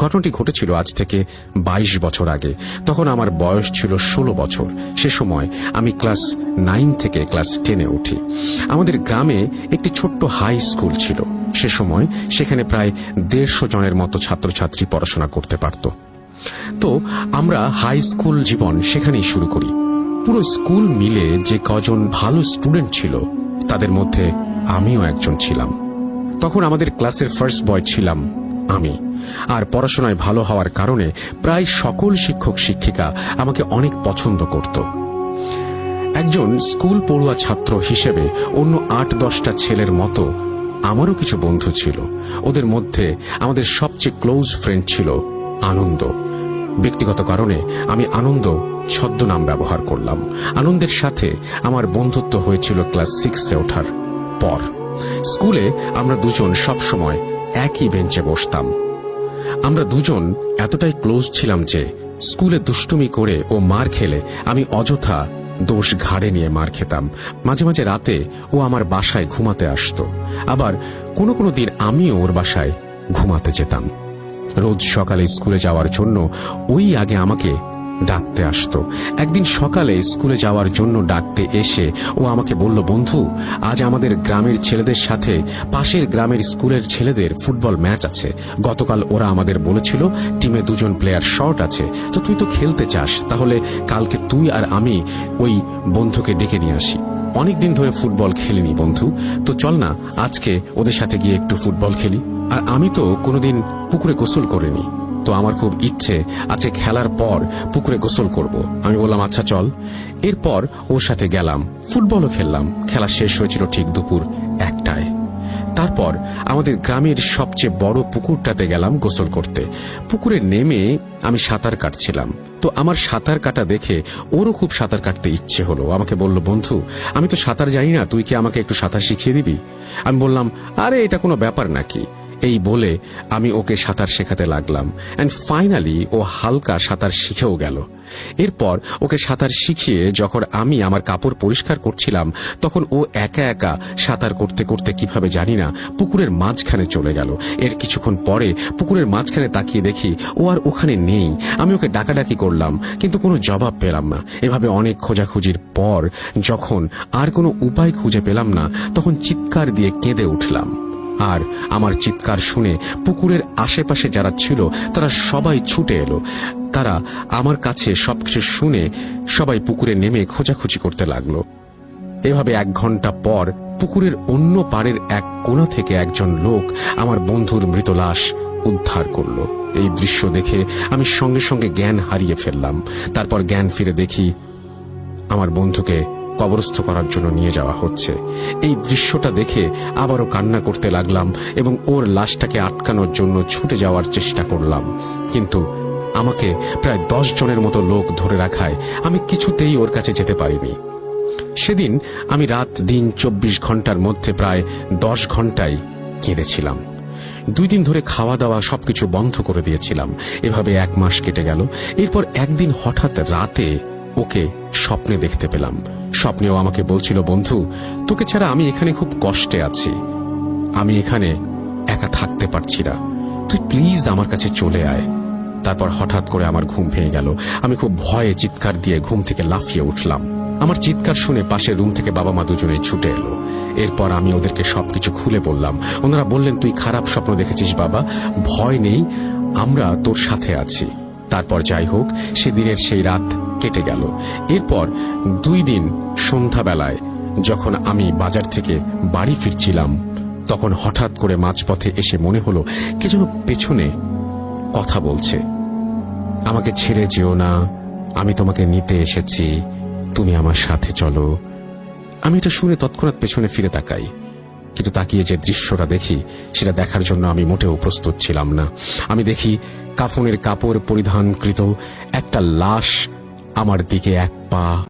ঘটনাটি ঘটেছিল আজ থেকে 22 বছর আগে। তখন আমার বয়স ছিল 16 বছর। সে সময় আমি ক্লাস 9 থেকে ক্লাস 10-এ উঠি। আমাদের গ্রামে একটি ছোট্ট হাই স্কুল ছিল। সে সময় সেখানে প্রায় 150 জনের মতো ছাত্রছাত্রী পড়াশোনা করতে পারত। তো আমরা হাই স্কুল জীবন সেখানেই শুরু করি। পুরো স্কুল মিলে যে কজন ভালো স্টুডেন্ট ছিল তাদের মধ্যে আমিও একজন ছিলাম। তখন আমাদের ক্লাসের ফার্স্ট বয় ছিলাম আমি। আর পড়াশোনায় ভালো হওয়ার কারণে প্রায় সকল শিক্ষক শিক্ষিকা আমাকে অনেক পছন্দ করত। একজন স্কুল পড়ুয়া ছাত্র হিসেবে অন্য 8-10টা ছেলের মতো আমারও কিছু বন্ধু ছিল। ওদের মধ্যে আমাদের সবচেয়ে ক্লোজ ফ্রেন্ড ছিল আনন্দ। ব্যক্তিগত কারণে আমি আনন্দ ছদ্মনাম ব্যবহার করলাম। আনন্দের সাথে আমার বন্ধুত্ব হয়েছিল ক্লাস 6-এ ওঠার পর। স্কুলে আমরা দুজন সবসময় একই বেঞ্চে বসতাম। আমরা দুজন এতটাই ক্লোজ ছিলাম যে স্কুলে দুষ্টুমি করে ও মার খেলে আমি অযথা দোষ ঘাড়ে নিয়ে মার খেতাম। মাঝে মাঝে রাতে ও আমার বাসায় ঘুমাতে আসতো, আবার কোনো কোনো দিন আমিও ওর বাসায় ঘুমাতে যেতাম। রোজ সকালে স্কুলে যাওয়ার জন্য ওই আগে আমাকে ডাকতে আসতো। একদিন সকালে স্কুলে যাওয়ার জন্য ডাকতে এসে ও আমাকে বলল, বন্ধু, আজ আমাদের গ্রামের ছেলেদের সাথে পাশের গ্রামের স্কুলের ছেলেদের ফুটবল ম্যাচ আছে। গতকাল ওরা আমাদের বলেছিল টিমে 2 জন প্লেয়ার শর্ট আছে, তো তুই তো খেলতে চাস, তাহলে কালকে তুই আর আমি ওই বন্ধুকে ডেকে নিয়ে আসি। অনেকদিন ধরে ফুটবল খেলিনি বন্ধু, তো চল না আজকে ওদের সাথে গিয়ে একটু ফুটবল খেলি। আর আমি তো কোনোদিন পুকুরে গোসল করিনি, তো আমার খুব ইচ্ছে আজকে খেলার পর পুকুরে গোসল করব। আমি বললাম আচ্ছা চল। এরপর ওর সাথে গেলাম, ফুটবলও খেললাম। খেলা শেষ হয়েছিল ঠিক দুপুর 1টায়। তারপর আমাদের গ্রামের সবচেয়ে বড় পুকুরটাতে গেলাম গোসল করতে। পুকুরে নেমে আমি সাঁতার কাটছিলাম, তো আমার সাঁতার কাটা দেখে ওরও খুব সাঁতার কাটতে ইচ্ছে হলো। আমাকে বলল, বন্ধু, আমি তো সাঁতার জানি না, তুই কি আমাকে একটু সাঁতার শিখিয়ে দিবি? আমি বললাম, আরে এটা কোনো ব্যাপার নাকি। এই বলে আমি ওকে সাঁতার শেখাতে লাগলাম। অ্যান্ড ফাইনালি ও হালকা সাঁতার শিখেও গেল। এরপর ওকে সাঁতার শিখিয়ে যখন আমি আমার কাপড় পরিষ্কার করছিলাম, তখন ও একা একা সাঁতার করতে করতে কিভাবে জানি না পুকুরের মাঝখানে চলে গেল। এর কিছুক্ষণ পরে পুকুরের মাঝখানে তাকিয়ে দেখি ও আর ওখানে নেই। আমি ওকে ডাকাডাকি করলাম, কিন্তু কোনো জবাব পেলাম না। এভাবে অনেক খোঁজাখুঁজির পর যখন আর কোনো উপায় খুঁজে পেলাম না, তখন চিৎকার দিয়ে কেঁদে উঠলাম। আর আমার চিৎকার শুনে পুকুরের আশেপাশে যারা ছিল তারা সবাই ছুটে এলো। তারা আমার কাছে সবকিছু শুনে সবাই পুকুরে নেমে খোঁজাখুঁজি করতে লাগলো। এভাবে 1 ঘন্টা পর পুকুরের অন্য পাড়ের এক কোণা থেকে একজন লোক আমার বন্ধুর মৃত লাশ উদ্ধার করলো। এই দৃশ্য দেখে আমি সঙ্গে সঙ্গে জ্ঞান হারিয়ে ফেললাম। তারপর জ্ঞান ফিরে দেখি আমার বন্ধুকে কবরস্থ করার জন্য নিয়ে যাওয়া হচ্ছে। এই দৃশ্যটা দেখে আবারও কান্না করতে লাগলাম এবং ওর লাশটাকে আটকানোর জন্য ছুটে যাওয়ার চেষ্টা করলাম, কিন্তু আমাকে প্রায় 10 জনের মতো লোক ধরে রাখায় আমি কিছুতেই ওর কাছে যেতে পারিনি। সেদিন আমি রাত দিন 24 ঘন্টার মধ্যে প্রায় 10 ঘন্টাই কেঁদেছিলাম। 2 দিন ধরে খাওয়া দাওয়া সবকিছু বন্ধ করে দিয়েছিলাম। এভাবে 1 মাস কেটে গেল। এরপর একদিন হঠাৎ রাতে ওকে স্বপ্নে দেখতে পেলাম। স্বপ্নেও আমাকে বলছিল, বন্ধু, তোকে ছাড়া আমি এখানে খুব কষ্টে আছি, আমি এখানে একা থাকতে পারছি না, তুই প্লিজ আমার কাছে চলে আয়। তারপর হঠাৎ করে আমার ঘুম ভেঙে গেল। আমি খুব ভয়ে চিৎকার দিয়ে ঘুম থেকে লাফিয়ে উঠলাম। আমার চিৎকার শুনে পাশের রুম থেকে বাবা মা দুজনেই ছুটে এলো। এরপর আমি ওদেরকে সবকিছু খুলে বললাম। ওনারা বললেন, তুই খারাপ স্বপ্ন দেখেছিস বাবা, ভয় নেই, আমরা তোর সাথে আছি। তারপর যাই হোক, সেদিনের সেই রাত কেটে গেল। এরপর 2 দিন সন্ধ্যাবেলায় যখন আমি বাজার থেকে বাড়ি ফিরছিলাম, তখন হঠাৎ করে মাঝপথে এসে মনে হলো কে যেন পেছনে কথা বলছে, আমাকে ছেড়ে যেও না, আমি তোমাকে নিতে এসেছি, তুমি আমার সাথে চলো। আমি এটা শুনে তৎক্ষণাৎ পেছনে ফিরে তাকাই, কিন্তু তাকিয়ে যে দৃশ্যটা দেখি সেটা দেখার জন্য আমি মোটেও প্রস্তুত ছিলাম না। আমি দেখি কাফনের কাপড় পরিধানকৃত একটা লাশ আমার দিকে 1 পা